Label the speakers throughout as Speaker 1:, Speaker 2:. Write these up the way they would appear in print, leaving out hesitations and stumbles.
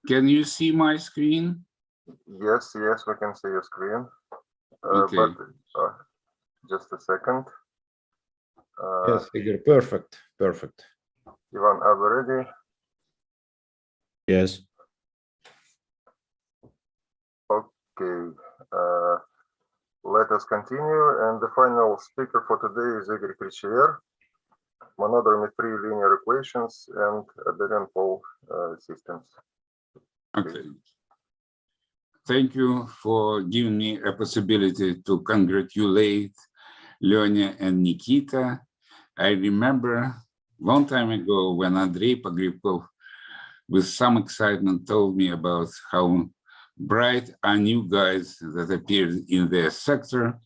Speaker 1: Can you see my screen?
Speaker 2: Yes, yes, we can see your screen.
Speaker 1: Okay.
Speaker 2: But just a second.
Speaker 3: Yes, Igor, perfect, perfect.
Speaker 2: Ivan, are we ready?
Speaker 3: Yes.
Speaker 2: Okay. Let us continue. And the final speaker for today is Igor Krichever, monodromy free linear equations and Abelian pole systems.
Speaker 1: Okay. Thank you for giving me a possibility to congratulate Lenya and Nikita. I remember a long time ago when Andrei Pogrebkov, with some excitement, told me about how bright are new guys that appeared in their sector.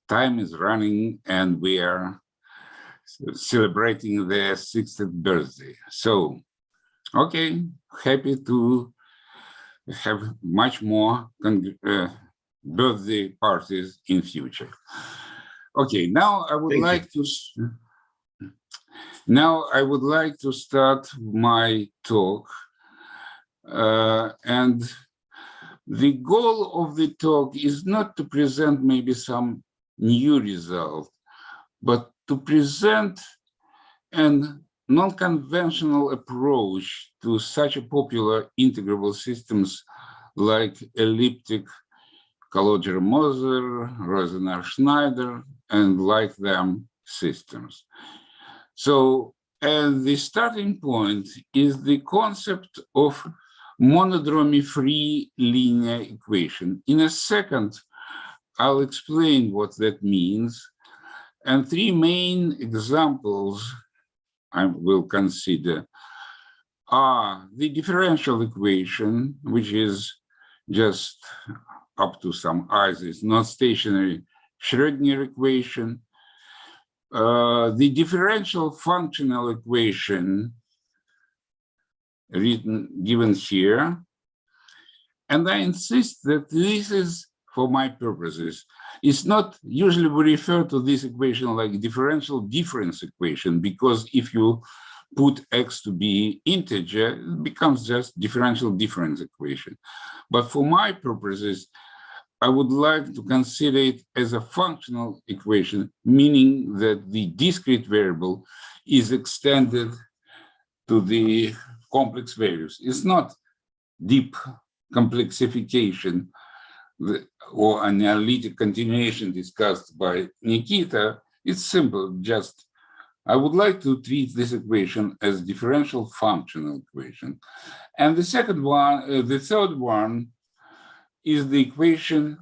Speaker 1: Time is running and we are celebrating their 60th birthday. So, okay, happy to have much more birthday parties in future. Okay, now I would like to start my talk, and the goal of the talk is not to present maybe some new result, but to present an non-conventional approach to such a popular integrable systems like elliptic Kalodger-Moser, Rosener-Schneider, and like them systems. So, and the starting point is the concept of monodromy-free linear equation. In a second, I'll explain what that means. And three main examples I will consider are the differential equation, which is just up to some i's, it's not stationary Schrödinger equation, the differential functional equation given here, and I insist that this is, for my purposes, it's not usually we refer to this equation like differential difference equation, because if you put x to be integer, it becomes just differential difference equation. But for my purposes, I would like to consider it as a functional equation, meaning that the discrete variable is extended to the complex values. It's not deep complexification or analytic continuation discussed by Nikita. It's simple, just I would like to treat this equation as differential functional equation. And the second one, the third one is the equation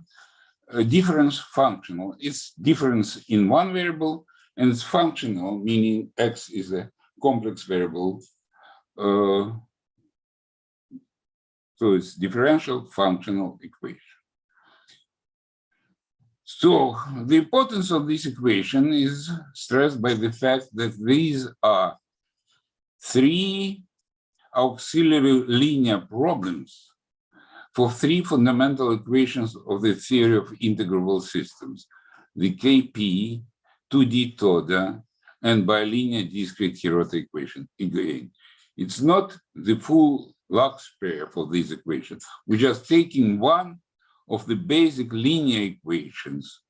Speaker 1: difference functional. It's difference in one variable and it's functional, meaning x is a complex variable. So it's differential functional equation. So the importance of this equation is stressed by the fact that these are three auxiliary linear problems for three fundamental equations of the theory of integrable systems, the KP, 2D Toda, and bilinear discrete Hirota equation. Again, it's not the full Lux pair for these equations. We're just taking one of the basic linear equations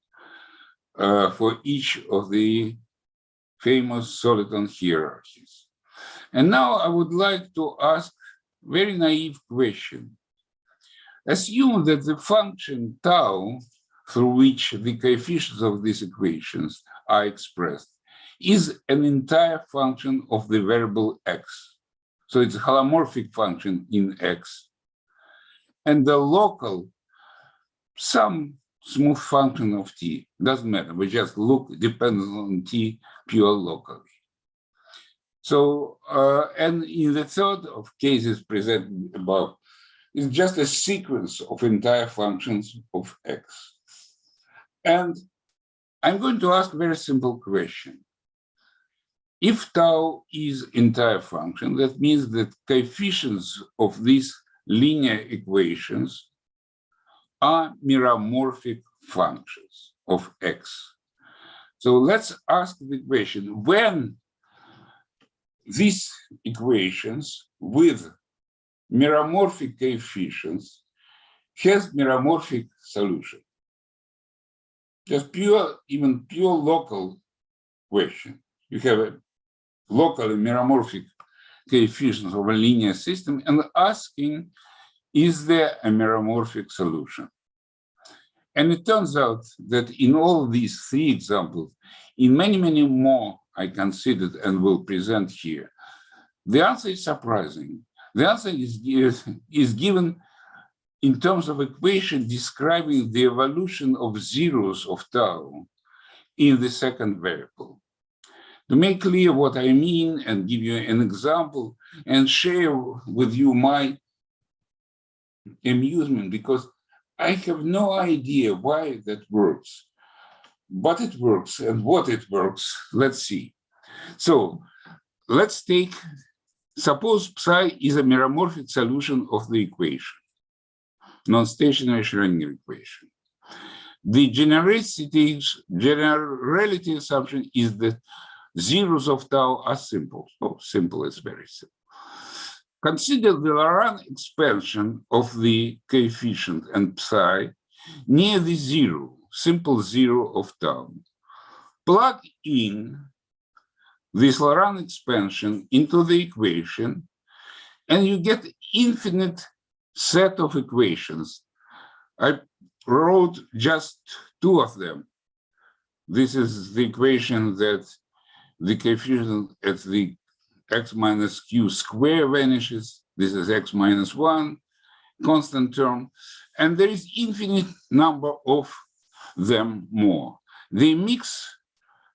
Speaker 1: for each of the famous soliton hierarchies. And now I would like to ask a very naive question. Assume that the function tau, through which the coefficients of these equations are expressed, is an entire function of the variable x. So it's a holomorphic function in x. And the local, some smooth function of t, doesn't matter, we just look dependent on t pure locally. So, and in the third of cases presented above, it's just a sequence of entire functions of x. And I'm going to ask a very simple question. If tau is entire function, that means that coefficients of these linear equations are meromorphic functions of x. So let's ask the question, when these equations with meromorphic coefficients has meromorphic solution. Just pure, even pure local question. You have a locally meromorphic coefficients of a linear system and asking, is there a meromorphic solution? And it turns out that in all these three examples, in many, many more I considered and will present here, the answer is surprising. The answer is given in terms of equation describing the evolution of zeros of tau in the second variable. To make clear what I mean and give you an example and share with you my amusement, because I have no idea why that works, but it works, and what it works, let's see. So let's take, suppose psi is a meromorphic solution of the equation, non-stationary Schrödinger equation. The generality assumption is that zeros of tau are simple. Oh, simple is very simple. Consider the Laurent expansion of the coefficient and psi near the zero, simple zero of tau. Plug in this Laurent expansion into the equation, and you get infinite set of equations. I wrote just two of them. This is the equation that the coefficient at the x minus q square vanishes. This is x minus 1, constant term. And there is infinite number of them more. They mix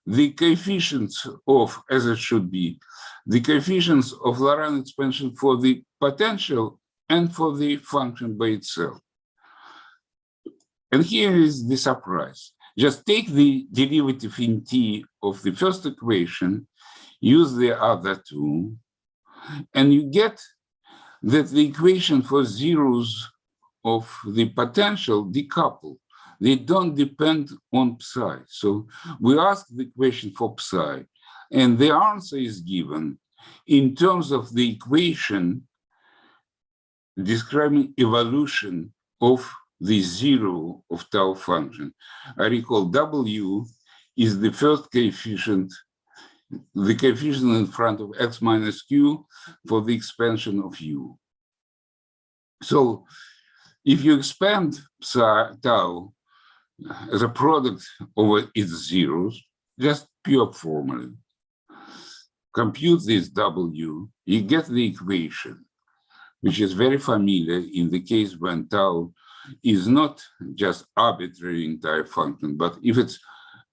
Speaker 1: the coefficients of, as it should be, the coefficients of Laurent expansion for the potential and for the function by itself. And here is the surprise. Just take the derivative in t of the first equation, use the other two, and you get that the equation for zeros of the potential decouple. They don't depend on psi. So we ask the equation for psi, and the answer is given in terms of the equation describing evolution of the zero of tau function. I recall W is the first coefficient, the coefficient in front of x minus q for the expansion of u. So if you expand psi, tau as a product over its zeros, just pure formula, compute this W, you get the equation, which is very familiar in the case when tau is not just arbitrary entire function, but if it's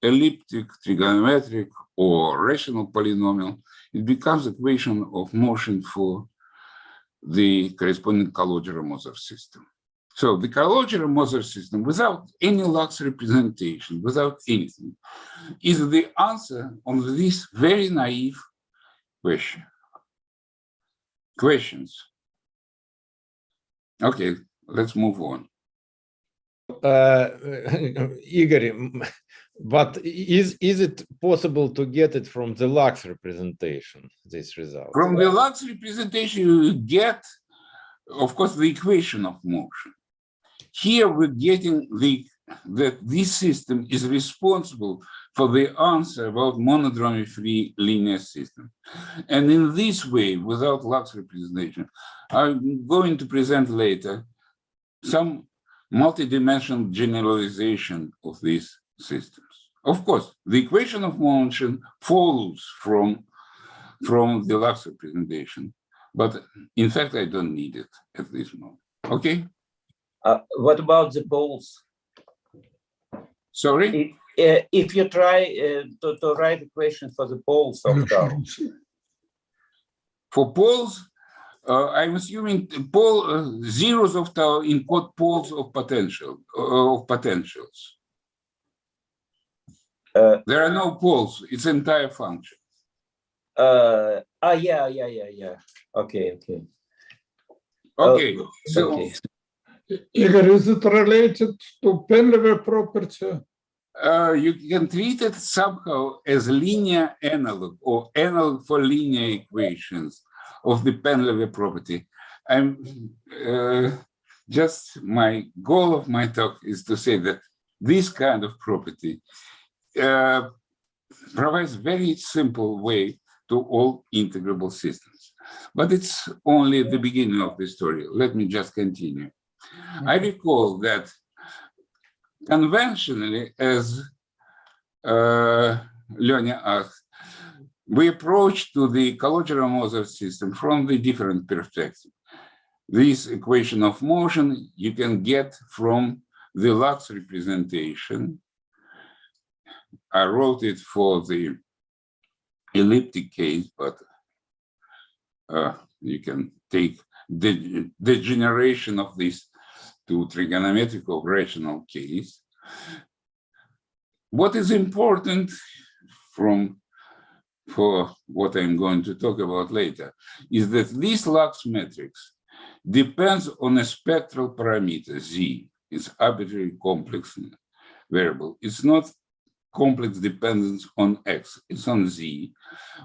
Speaker 1: elliptic, trigonometric, or rational polynomial, it becomes equation of motion for the corresponding Calogero-Moser system. So the Calogero-Moser system, without any Lax representation, without anything, is the answer on this very naive questions. Okay, let's move on.
Speaker 3: Igor, but is it possible to get it from the Lax representation, this result?
Speaker 1: From the Lax representation, you get, of course, the equation of motion. Here we're getting that this system is responsible for the answer about monodromy-free linear system. And in this way, without Lax representation, I'm going to present later some multidimensional generalization of these systems. Of course, the equation of motion follows from the Lax representation, but in fact, I don't need it at this moment. Okay?
Speaker 4: What about the poles?
Speaker 1: Sorry?
Speaker 4: If you try to write equation for the poles of tau.
Speaker 1: For poles, I'm assuming zeros of tau encode poles of potentials. There are no poles, it's entire function.
Speaker 4: Yeah. Okay.
Speaker 1: Okay, so
Speaker 4: okay.
Speaker 5: Igor, is it related to Penlever property?
Speaker 1: you can treat it somehow as linear analog or analog for linear equations of the Penlever property. I'm just my goal of my talk is to say that this kind of property provides very simple way to all integrable systems. But it's only the beginning of the story. Let me just continue. I recall that conventionally, as Leonia asked, we approach to the Calogero-Moser system from the different perspective. This equation of motion you can get from the Lux representation. I wrote it for the elliptic case, but you can take the degeneration of this to trigonometric or rational case. What is important for what I'm going to talk about later is that this Lux matrix depends on a spectral parameter, Z. It's arbitrary complex variable. It's not complex dependence on X, it's on Z.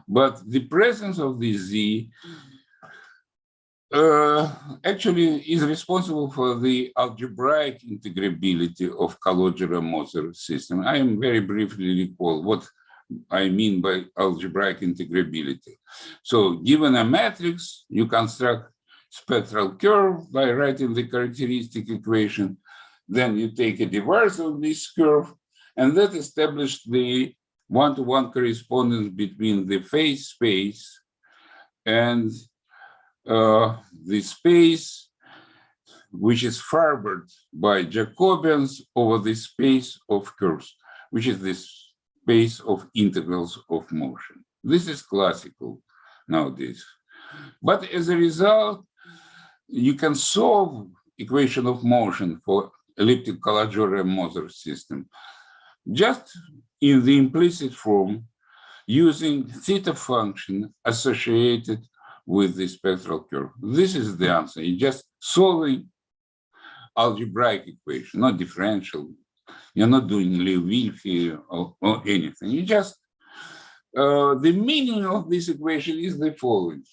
Speaker 1: But the presence of this Z actually is responsible for the algebraic integrability of Calogero-Moser system. I am very briefly recall what I mean by algebraic integrability. So given a matrix, you construct spectral curve by writing the characteristic equation. Then you take a divisor of this curve, and that established the one-to-one correspondence between the phase space and the space which is favored by Jacobians over the space of curves, which is the space of integrals of motion. This is classical nowadays. But as a result, you can solve equation of motion for elliptic Calogero-Moser system just in the implicit form using theta function associated with the spectral curve. This is the answer. You're just solving algebraic equation, not differential. You're not doing Liouville theory or anything. You just, the meaning of this equation is the following.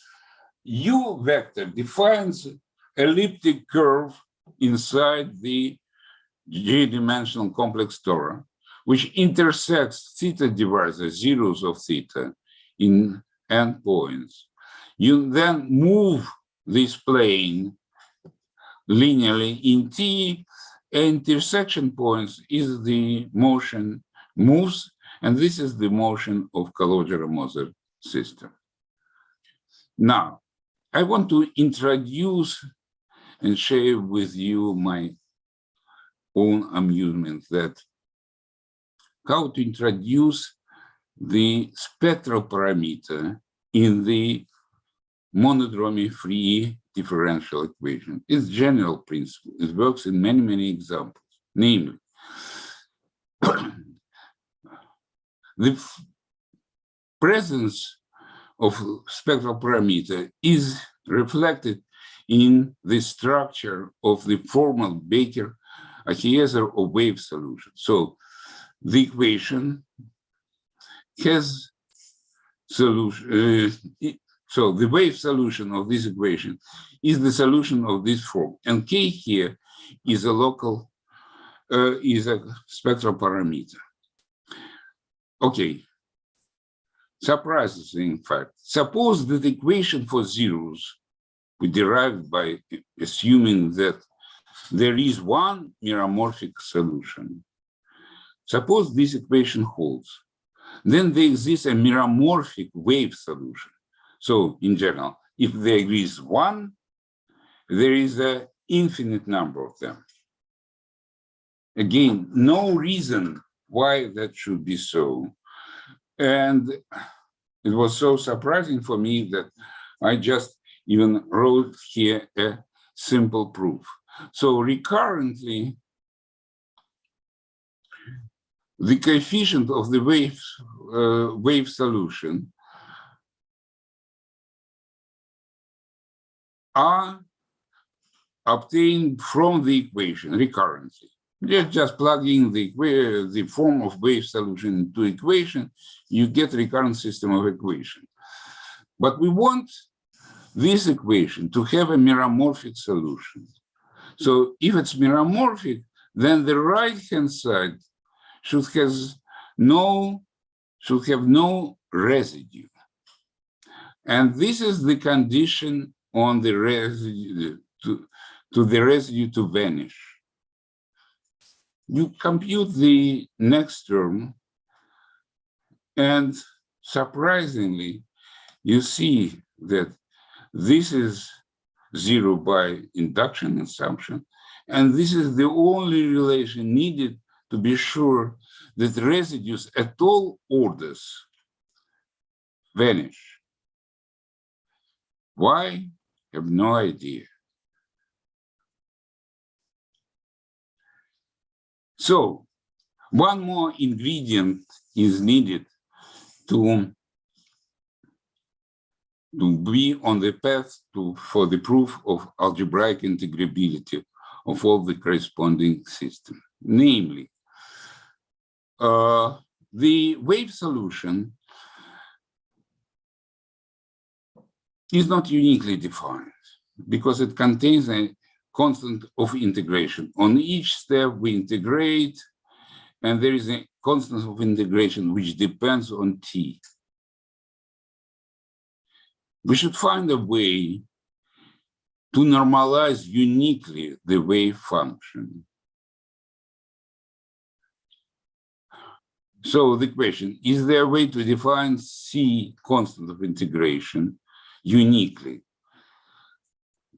Speaker 1: U vector defines elliptic curve inside the J-dimensional complex torus, which intersects theta divisor, zeros of theta, in n points. You then move this plane linearly in T, intersection points is the motion moves, and this is the motion of Calogero-Moser system. Now, I want to introduce and share with you my own amusement that how to introduce the spectral parameter in the monodromy free differential equation. It's general principle. It works in many, many examples. Namely, the presence of spectral parameter is reflected in the structure of the formal Baker-Ahieser or wave solution. So the equation has solution. So the wave solution of this equation is the solution of this form, and K here is a local, is a spectral parameter. Okay, surprises in fact. Suppose that the equation for zeros we derived by assuming that there is one meromorphic solution. Suppose this equation holds, then there exists a meromorphic wave solution. So in general, if there is one, there is an infinite number of them. Again, no reason why that should be so. And it was so surprising for me that I just even wrote here a simple proof. So recurrently, the coefficient of the wave solution are obtained from the equation recurrently. Just plugging the form of wave solution into equation, you get recurrent system of equation. But we want this equation to have a meromorphic solution. So if it's meromorphic, then the right-hand side should have no residue. And this is the condition on the residue to the residue to vanish. You compute the next term, and surprisingly, you see that this is 0 by induction assumption, and this is the only relation needed to be sure that residues at all orders vanish. Why? I have no idea. So one more ingredient is needed to be on the path for the proof of algebraic integrability of all the corresponding systems. Namely, the wave solution is not uniquely defined because it contains a constant of integration. On each step we integrate, and there is a constant of integration which depends on t. We should find a way to normalize uniquely the wave function. So the question, is there a way to define C constant of integration uniquely?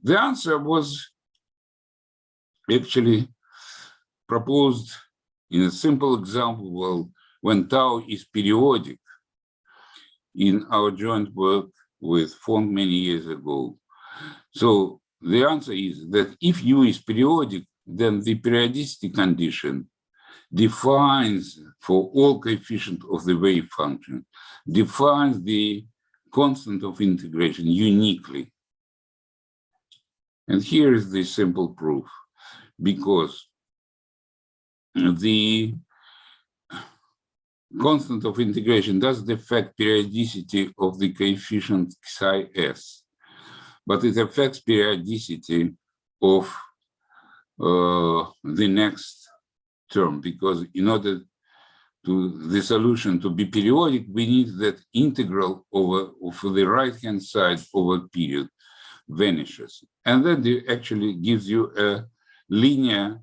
Speaker 1: The answer was actually proposed in a simple example. Well, when tau is periodic in our joint work with Fong many years ago. So the answer is that if U is periodic, then the periodicity condition defines for all coefficients of the wave function, defines the constant of integration uniquely. And here is the simple proof, because the constant of integration doesn't affect periodicity of the coefficient psi s, but it affects periodicity of the next term, because in order to the solution to be periodic, we need that integral over the right-hand side over period vanishes. And that actually gives you a linear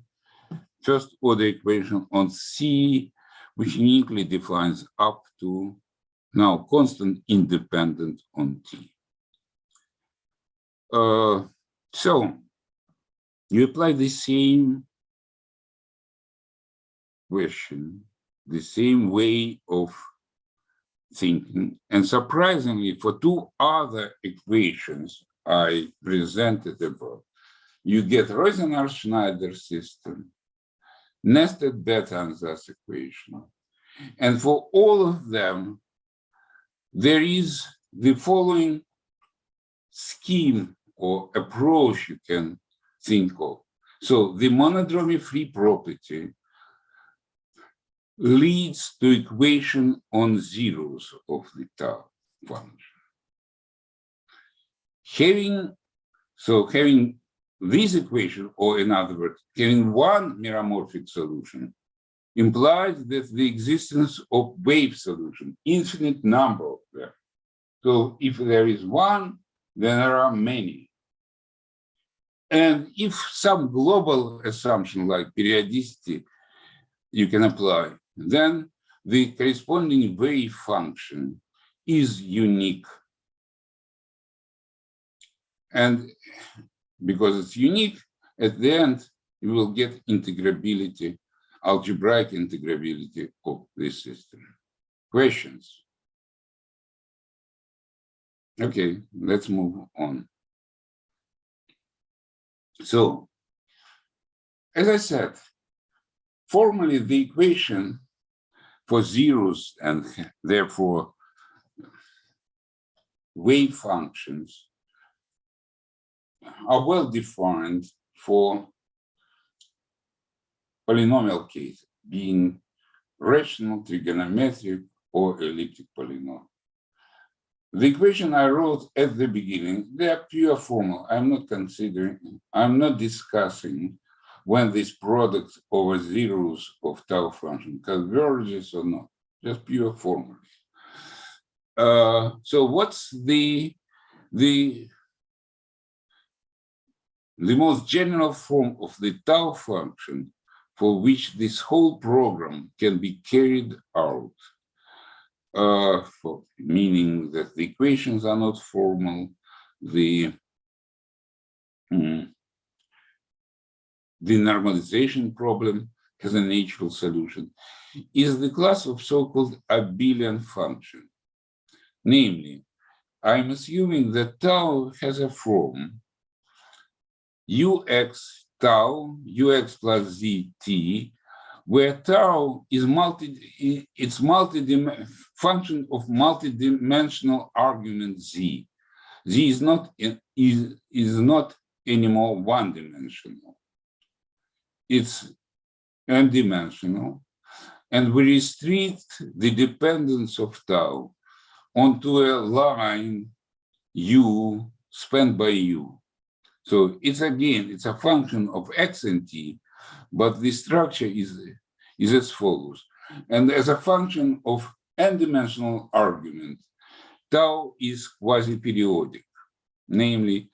Speaker 1: first order equation on C, which uniquely defines up to now constant independent on T. So you apply the same question, the same way of thinking, and surprisingly, for two other equations I presented above, you get Rosenau-Schneider system, nested Bethe-Ansatz equation. And for all of them, there is the following scheme or approach you can think of. So the monodromy free property leads to equation on zeros of the tau function. Having this equation, or in other words, having one meromorphic solution, implies that the existence of wave solution, infinite number of them. So if there is one, then there are many. And if some global assumption like periodicity you can apply, then the corresponding wave function is unique. And because it's unique, at the end, you will get integrability, algebraic integrability of this system. Questions? Okay, let's move on. So, as I said, formally the equation for zeros and therefore wave functions are well defined for polynomial case, being rational, trigonometric, or elliptic polynomial. The equation I wrote at the beginning, they are pure formal. I'm not discussing when this product over zeros of tau function converges or not, just pure formulas. So what's the most general form of the tau function for which this whole program can be carried out? Meaning that the equations are not formal, the normalization problem has a natural solution, is the class of so-called Abelian function. Namely, I'm assuming that tau has a form ux tau, ux plus zt, where tau is function of multidimensional argument z. Z is not anymore one-dimensional. It's n-dimensional, and we restrict the dependence of tau onto a line u spanned by u. So it's a function of x and t, but the structure is as follows. And as a function of n-dimensional argument, tau is quasi-periodic. Namely,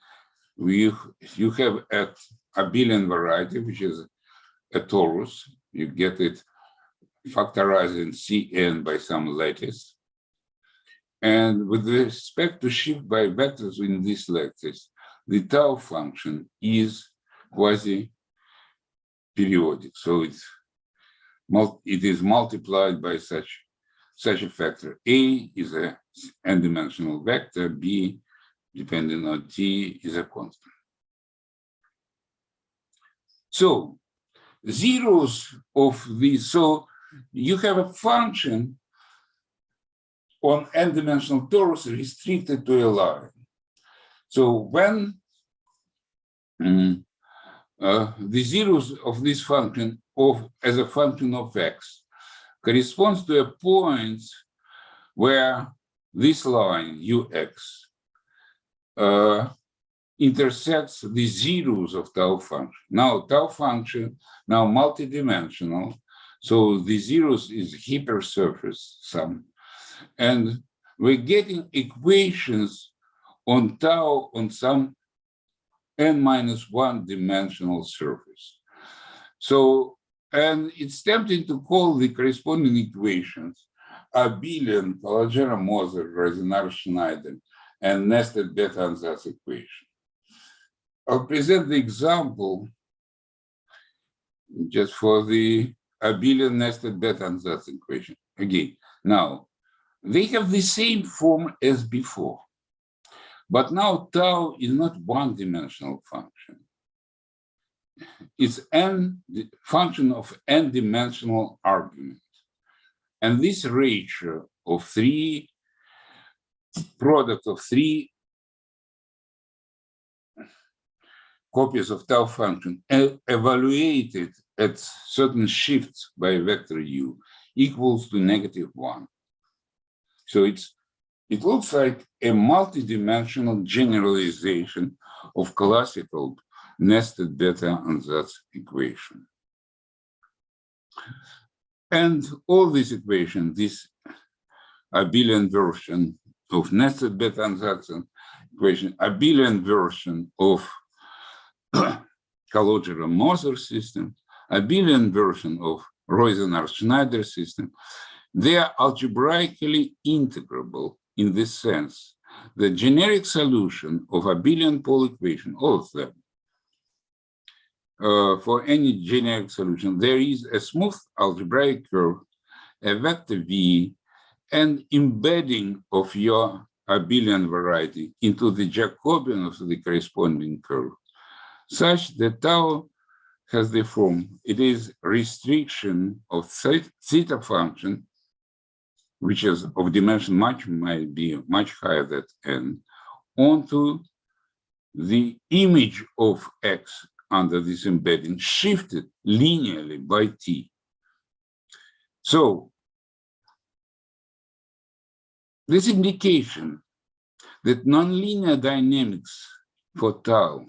Speaker 1: you have an Abelian variety, which is a torus. You get it factorized in Cn by some lattice. And with respect to shift by vectors in this lattice, the tau function is quasi-periodic. So it is multiplied by such a factor. A is a n-dimensional vector, B, depending on t, is a constant. So zeros of these, so you have a function on n-dimensional torus restricted to a line. So when the zeros of this function as a function of x corresponds to a point where this line ux intersects the zeros of tau function. Now tau function, now multidimensional, so the zeros is hypersurface sum, and we're getting equations on tau on some n-1 dimensional surface. So, and it's tempting to call the corresponding equations Abelian, Palagera-Moser, Rosenau-Schneider, and nested Bethe-Ansatz equation. I'll present the example just for the Abelian nested Bethe-Ansatz equation. Again, now, they have the same form as before. But now tau is not one-dimensional function. It's function of n-dimensional argument. And this ratio of product of three copies of tau function evaluated at certain shifts by vector u equals to -1. So it looks like a multidimensional generalization of classical nested Bethe-Ansatz equation. And all these equations, this Abelian version of nested Bethe-Ansatz equation, Abelian version of Kalogero-Moser system, Abelian version of Rosenau-Schneider system, they are algebraically integrable in this sense. The generic solution of Abelian pole equation, all of them, for any generic solution, there is a smooth algebraic curve, a vector v, and embedding of your Abelian variety into the Jacobian of the corresponding curve, such that tau has the form, it is restriction of theta function, which is of dimension might be much higher than n, onto the image of x under this embedding shifted linearly by t. So this indication that nonlinear dynamics for tau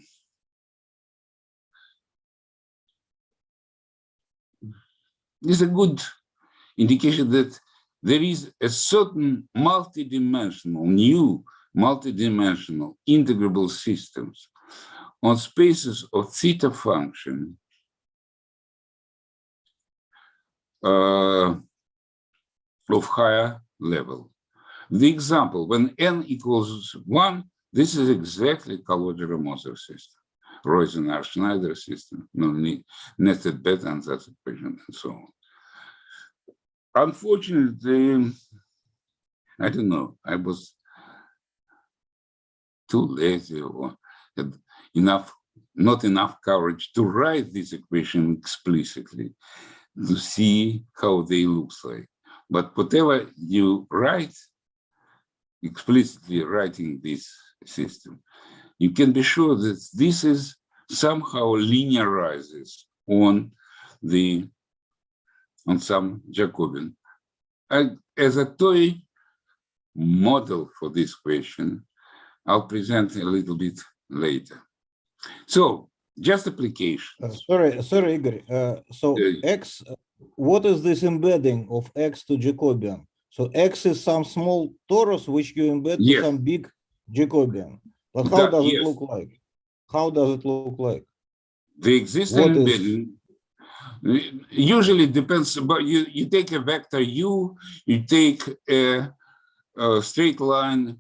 Speaker 1: is a good indication that there is a certain new multidimensional integrable systems on spaces of theta function of higher level. The example, when n equals 1, this is exactly Kolodgerer-Moser system, Roizen-Schneider system, nested beta and that equation, and so on. Unfortunately, I don't know, I was too lazy or had not enough courage to write this equation explicitly to see how they look like. But whatever you write, explicitly writing this system, you can be sure that this is somehow linearizes on some Jacobian. As a toy model for this question, I'll present a little bit later. So just application.
Speaker 5: Sorry, Igor. So X, what is this embedding of X to Jacobian? So X is some small torus which you embed to some big Jacobian. But how does it look like? How does it look like?
Speaker 1: The existing embedding usually depends, but you take a vector U, you take a straight line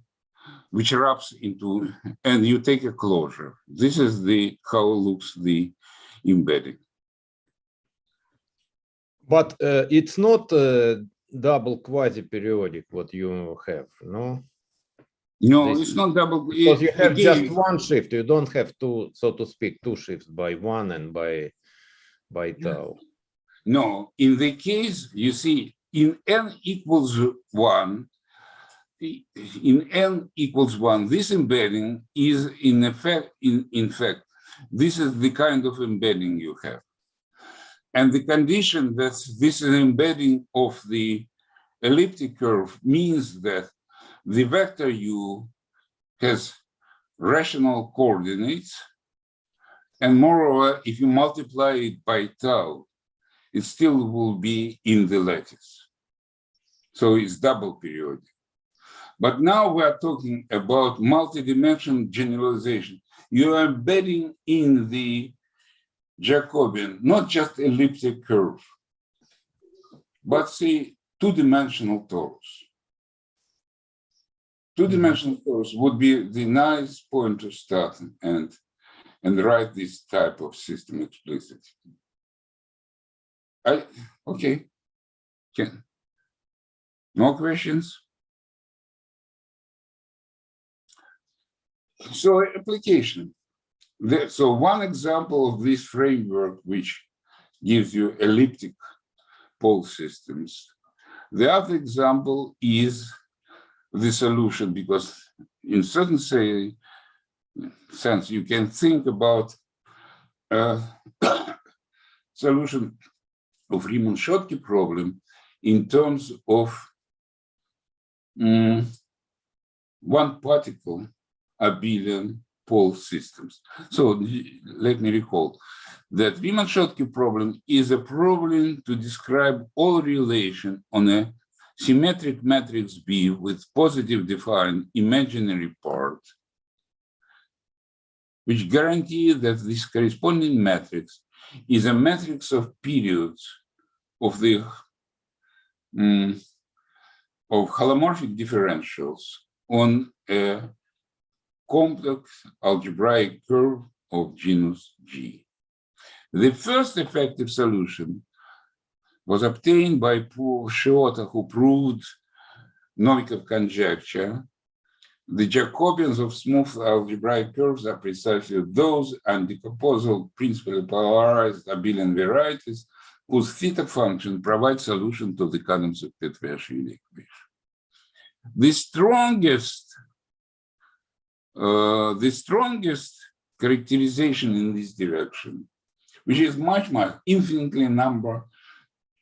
Speaker 1: which wraps into, and you take a closure. This is how looks the embedding.
Speaker 3: But it's not double quasi-periodic what you have, no?
Speaker 1: No, it's not double.
Speaker 3: Because you have just one shift. You don't have two, so to speak, two shifts by one and by tau.
Speaker 1: No, in the case, you see, in n equals 1, this embedding is in fact, this is the kind of embedding you have. And the condition that this is embedding of the elliptic curve means that the vector U has rational coordinates, and moreover, if you multiply it by tau, it still will be in the lattice. So it's double periodic. But now we are talking about multidimensional generalization. You are embedding in the Jacobian, not just elliptic curve, but say two-dimensional torus. Two-dimensional torus would be the nice point to start and write this type of system explicitly. Okay. No questions? So application. So one example of this framework which gives you elliptic pole systems. The other example is the solution, because in certain sense you can think about solution of Riemann-Schottky problem in terms of one particle abelian pole systems. So let me recall that Riemann-Schottky problem is a problem to describe all relation on a symmetric matrix B with positive defined imaginary part, which guarantees that this corresponding matrix is a matrix of periods of the of holomorphic differentials on a complex algebraic curve of genus G. The first effective solution was obtained by Shiota, who proved Novikov conjecture. The Jacobians of smooth algebraic curves are precisely those undecomposable principally polarized abelian varieties whose theta function provides solution to the Kadamsev-Petriashvili equation. The strongest characterization in this direction, which is much, infinitely number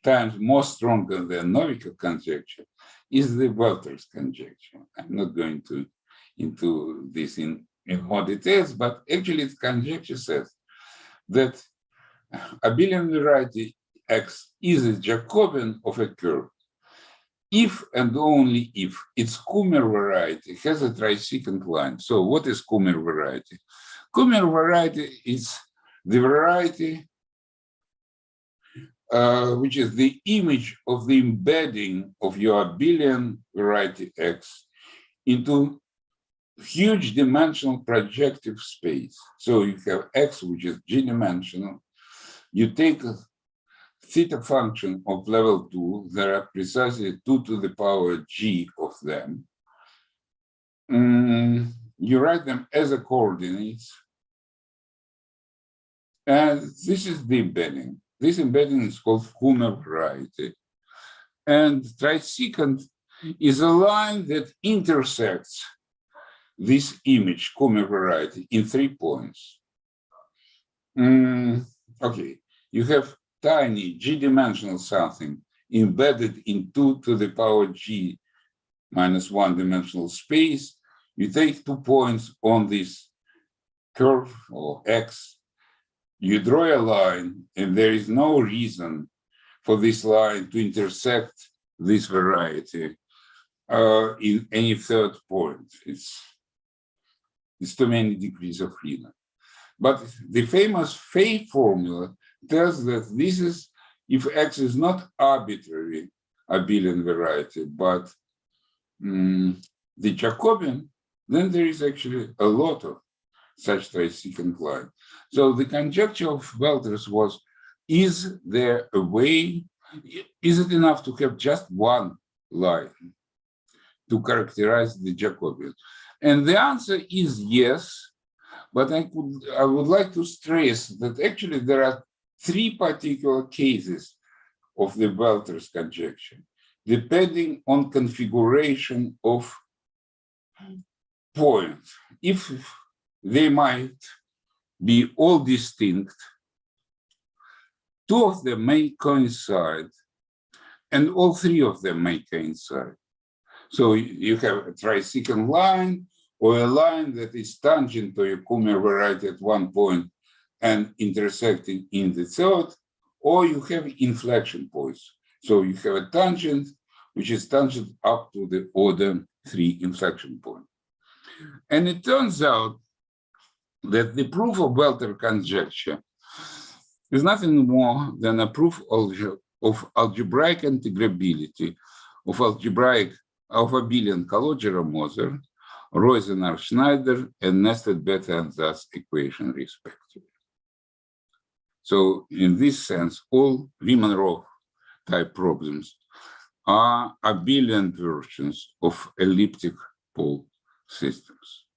Speaker 1: times more stronger than Novikov conjecture, is the Welter's conjecture. I'm not going into this in more details, but actually its conjecture says that abelian variety X is a Jacobian of a curve if and only if its Kummer variety has a trisecant line. So what is Kummer variety? Kummer variety is the variety which is the image of the embedding of your abelian variety X into huge dimensional projective space. So you have X, which is G-dimensional. You take a theta function of level 2. There are precisely 2 to the power G of them. You write them as a coordinates. And this is the embedding. This embedding is called Kummer variety. And trisecant is a line that intersects this image, Kummer variety, in 3 points. Okay, you have tiny G-dimensional something embedded in 2 to the power G minus 1 dimensional space. You take 2 points on this curve or X, you draw a line, and there is no reason for this line to intersect this variety in any third point. It's too many degrees of freedom. But the famous Fay formula tells that this is if X is not arbitrary abelian variety, but the Jacobian, then there is actually a lot of such trisecant line. So the conjecture of Welter's was, is there a way, is it enough to have just one line to characterize the Jacobian? And the answer is yes, but I would like to stress that actually there are 3 particular cases of the Welter's conjecture, depending on configuration of points. If they might be all distinct, 2 of them may coincide, and all 3 of them may coincide. So you have a trisecant line, or a line that is tangent to a Kummer variety at 1 point and intersecting in the third, or you have inflection points. So you have a tangent, which is tangent up to the order 3 inflection point. And it turns out that the proof of Welter conjecture is nothing more than a proof of algebraic integrability of abelian Kalogera-Moser, Roisenar-Schneider, and nested beta and thus equation respectively. So in this sense, all Riemann-Roch type problems are abelian versions of elliptic pole systems.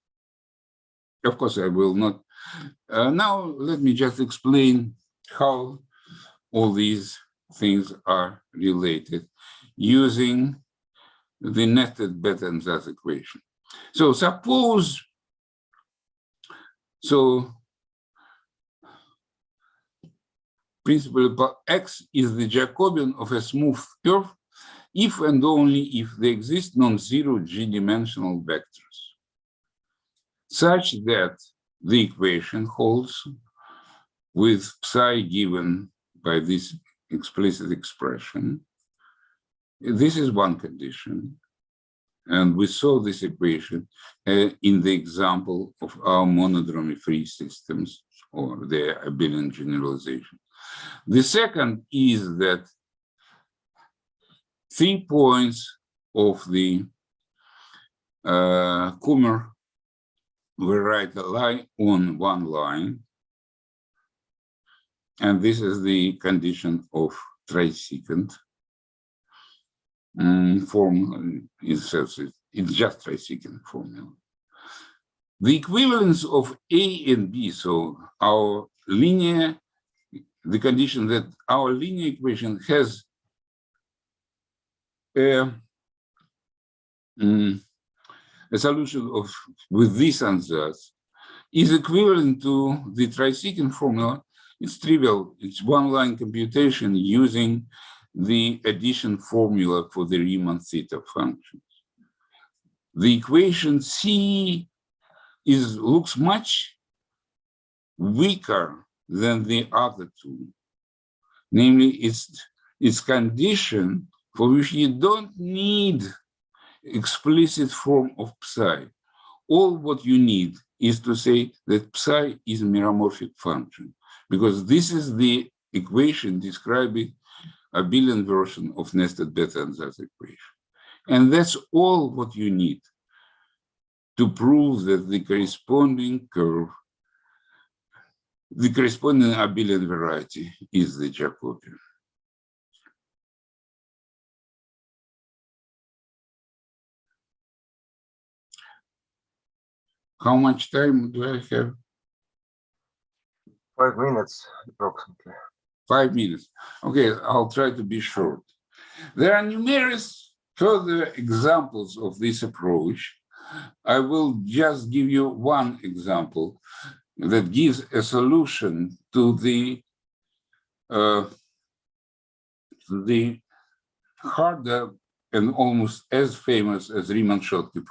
Speaker 1: Of course, I will not. Now, let me just explain how all these things are related using the nested beta and thus equation. So suppose, principally, X is the Jacobian of a smooth curve if and only if there exist non-zero G-dimensional vectors, such that the equation holds with psi given by this explicit expression. This is one condition. And we saw this equation in the example of our monodromy free systems or their abelian generalization. The second is that 3 points of the Kummer variety lie on one line. And this is the condition of trisecant. Formula it's just trisecant formula. The equivalence of A and B, so our linear, the condition that our linear equation has a solution of with this and that is equivalent to the trisecond formula. It's trivial. It's one-line computation using the addition formula for the Riemann theta functions. The equation C looks much weaker than the other two. Namely, it's condition for which you don't need explicit form of psi. All what you need is to say that psi is a meromorphic function, because this is the equation describing a Abelian version of nested beta-ansatz equation. And that's all what you need to prove that the corresponding curve, the corresponding Abelian variety is the Jacobian. How much time do I have?
Speaker 2: 5 minutes approximately.
Speaker 1: 5 minutes. Okay, I'll try to be short. There are numerous further examples of this approach. I will just give you one example that gives a solution to the harder and almost as famous as Riemann-Schottky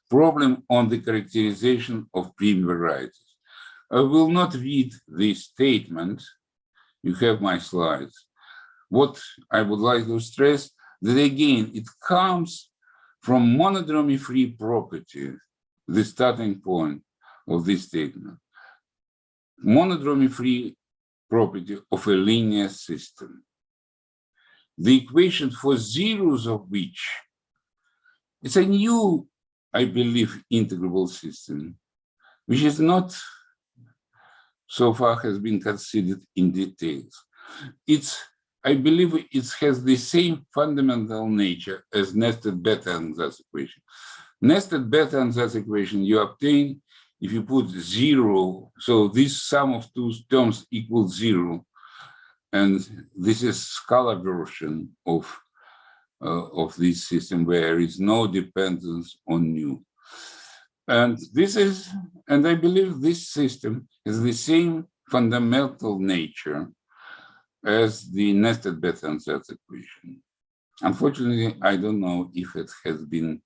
Speaker 1: problem on the characterization of prime varieties. I will not read this statement. You have my slides. What I would like to stress that again, it comes from monodromy free property, the starting point of this statement. Monodromy free property of a linear system. The equation for zeros of which it's a new, I believe, integrable system, which is not so far has been considered in details. I believe it has the same fundamental nature as nested beta-ansatz equation. Nested beta-ansatz equation you obtain if you put zero, so this sum of two terms equals zero, and this is scalar version of this system where there is no dependence on nu. And I believe this system is the same fundamental nature as the nested beta-ansatz equation. Unfortunately, I don't know if it has been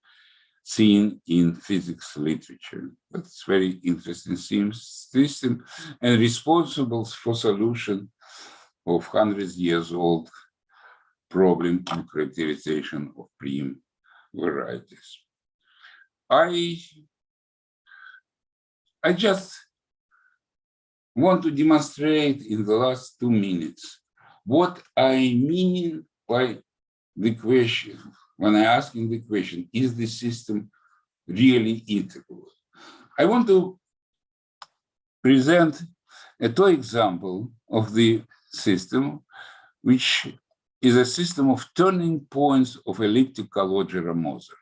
Speaker 1: seen in physics literature, but it's very interesting system and responsible for solution of hundreds years old problem on characterization of prime varieties. I just want to demonstrate in the last 2 minutes what I mean by the question, when I ask in the question, is the system really integral? I want to present a toy example of the system, which is a system of turning points of elliptic Calogero-Moser.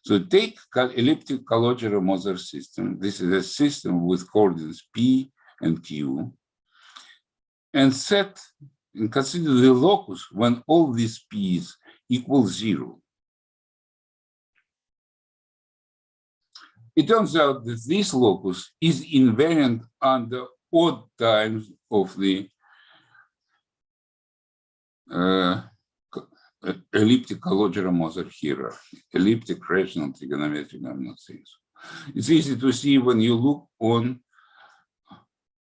Speaker 1: So take elliptic Calogero-Moser system. This is a system with coordinates P and Q, and consider the locus when all these P's equal 0. It turns out that this locus is invariant under odd times of the elliptic Calogero-Moser hierarchy, elliptic rational trigonometric nominal series. It's easy to see when you look on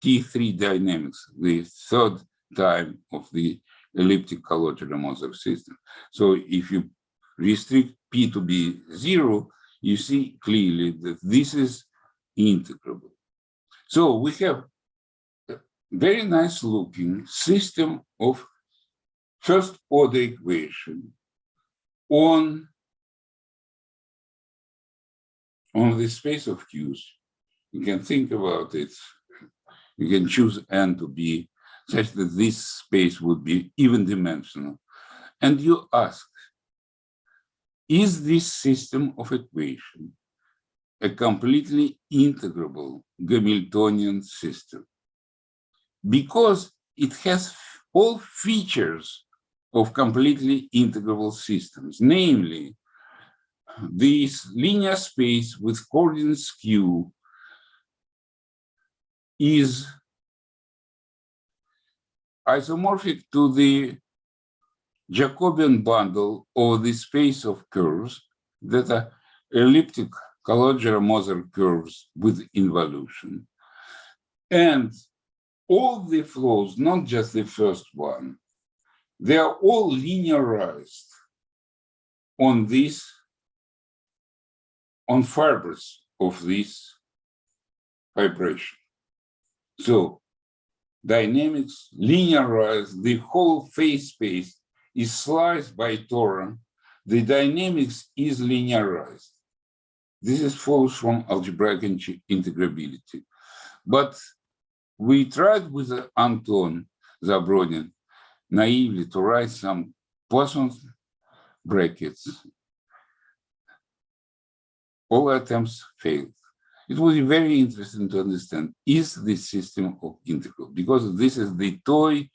Speaker 1: T3 dynamics, the third time of the elliptic Calogero-Moser system. So if you restrict P to be 0, you see clearly that this is integrable. So we have a very nice looking system of first order equation on the space of Q's. You can think about it. You can choose n to be such that this space would be even dimensional. And you ask, is this system of equation a completely integrable Hamiltonian system? Because it has all features of completely integrable systems, namely this linear space with coordinates q is isomorphic to the Jacobian bundle of the space of curves that are elliptic Calogero-Moser curves with involution. And all the flows, not just the first one, they are all linearized on fibers of this vibration. So dynamics linearize the whole phase space is sliced by torrent. The dynamics is linearized. This follows from algebraic integrability. But we tried with Anton Zabrodin naively to write some Poisson brackets. All attempts failed. It was very interesting to understand, is this system of integral? Because this is the toy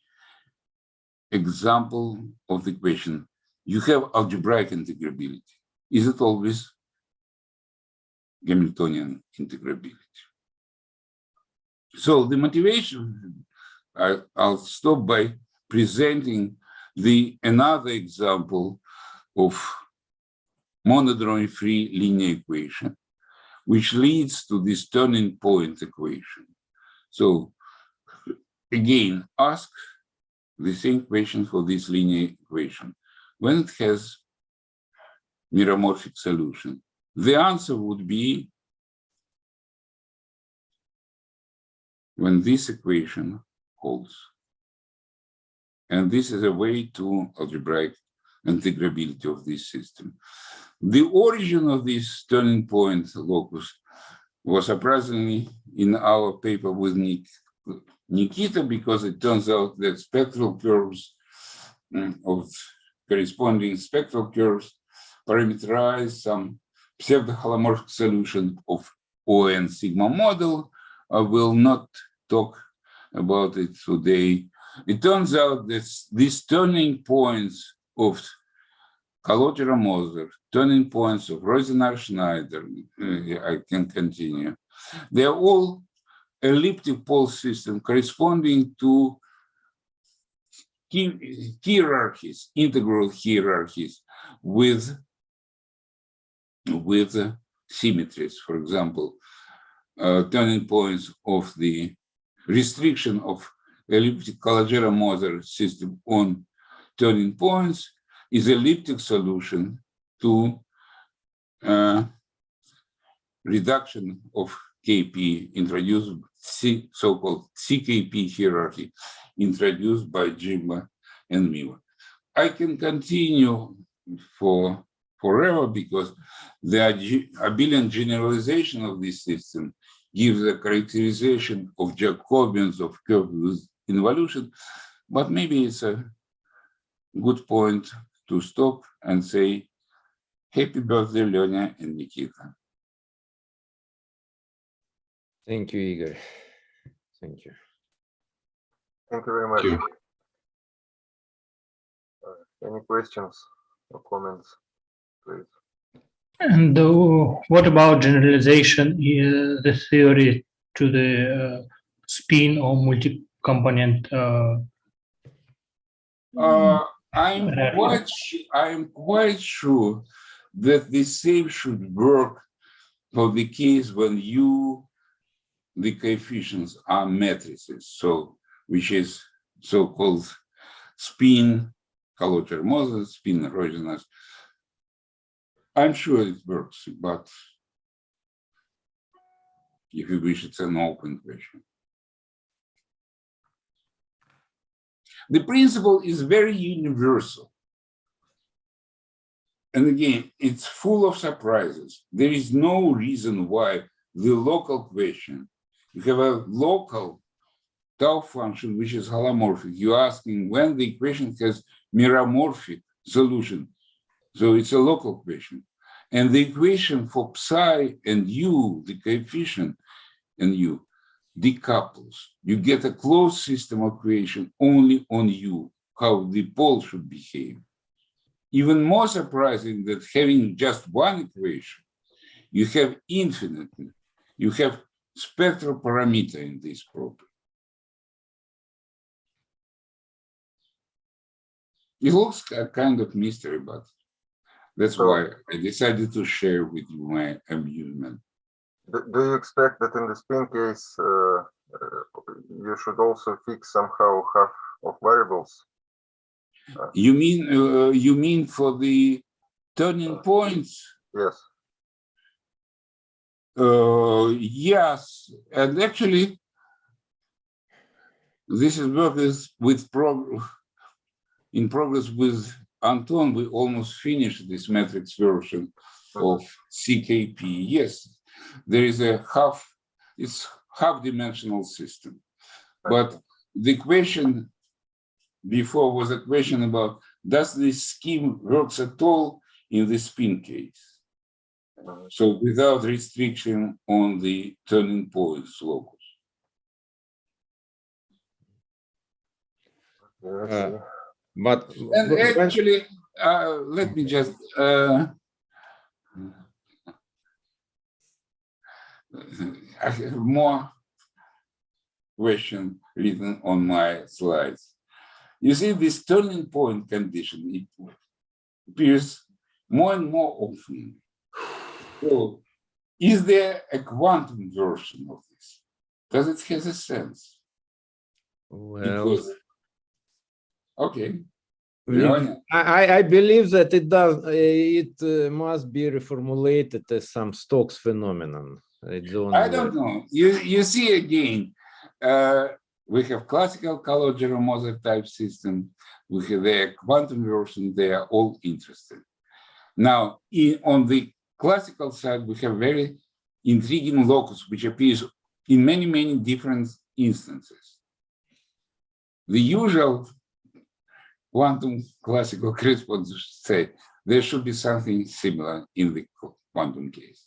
Speaker 1: example of the equation. You have algebraic integrability. Is it always Hamiltonian integrability? So the motivation, I'll stop by presenting another example of monodromy free linear equation, which leads to this turning point equation. So again, ask the same question for this linear equation. When it has meromorphic solution, the answer would be when this equation holds. And this is a way to algebraic integrability of this system. The origin of this turning point locus was surprisingly in our paper with Nikita, because it turns out that spectral curves of corresponding spectral curves parameterize some pseudo-holomorphic solution of ON sigma model. I will not talk about it today. It turns out that these turning points of Calogero-Moser, turning points of Rosenar-Schneider, I can continue, they are all elliptic pole system corresponding to hierarchies, integral hierarchies with symmetries. For example, turning points of the restriction of elliptic Calogero-Moser system on turning points is elliptic solution to reduction of KP introduced, so-called CKP hierarchy introduced by Jimba and Miwa. I can continue forever because the Abelian generalization of this system gives a characterization of Jacobians of curves with involution, but maybe it's a good point to stop and say, happy birthday, Lenya and Nikita.
Speaker 3: Thank you, Igor. Thank you.
Speaker 2: Thank you very much.
Speaker 1: Thank
Speaker 2: Any questions or comments, please?
Speaker 6: And what about generalization, the theory to the spin or multi-component?
Speaker 1: I'm quite sure that the same should work for the case when the coefficients are matrices, so which is so-called spin Calogero-Moser, spin Rosenar. I'm sure it works, but if you wish, it's an open question. The principle is very universal. And again, it's full of surprises. There is no reason why the local question, you have a local tau function which is holomorphic. You're asking when the equation has meromorphic solution. So it's a local question. And the equation for psi and u, the coefficient and u, decouples. You get a closed system of equation only on u, how the pole should behave. Even more surprising that having just one equation, you have infinitely, you have spectral parameter in this problem. It looks a kind of mystery, but that's why I decided to share with you my amusement.
Speaker 2: Do you expect that in the spin case, you should also fix somehow half of variables?
Speaker 1: You mean for the turning points?
Speaker 2: Yes.
Speaker 1: Yes, and actually, this is work with in progress with Anton. We almost finished this matrix version of CKP. Yes, there is a half-dimensional system, but the question before was a question about does this scheme works at all in the spin case? So without restriction on the turning points locus.
Speaker 3: But
Speaker 1: And actually, let me just I have more question written on my slides. You see, this turning point condition, it appears more and more often. So, is there a quantum version of this? Does it have a sense?
Speaker 3: well,
Speaker 1: Okay.
Speaker 3: I believe that it does. It must be reformulated as some Stokes phenomenon. I
Speaker 1: don't know. You see again, we have classical Calogero-Mozart type system. We have the quantum version. They are all interesting. Now, on the classical side, we have very intriguing locus, which appears in many, many different instances. The usual quantum classical correspondents say there should be something similar in the quantum case.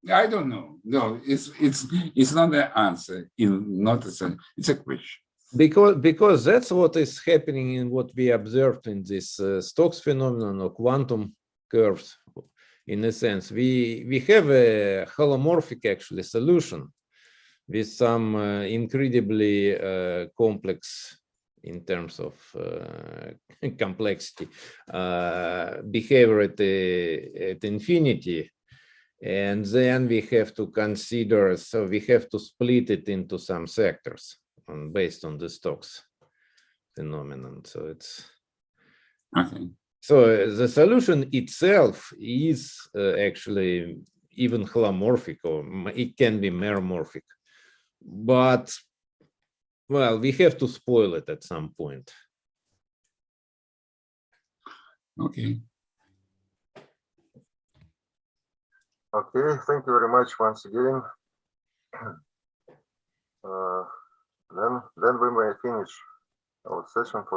Speaker 1: I don't know. No, it's not an answer. It's a question.
Speaker 3: Because that's what is happening in what we observed in this Stokes phenomenon or quantum curves. In a sense, we have a holomorphic actually solution with some incredibly complex in terms of complexity behavior at infinity. And then we have to consider, so we have to split it into some sectors based on the Stokes phenomenon. So it's
Speaker 1: okay.
Speaker 3: So the solution itself is actually even holomorphic, or it can be meromorphic, but well, we have to spoil it at some point.
Speaker 1: Okay.
Speaker 2: Okay, thank you very much once again. Then we may finish our session for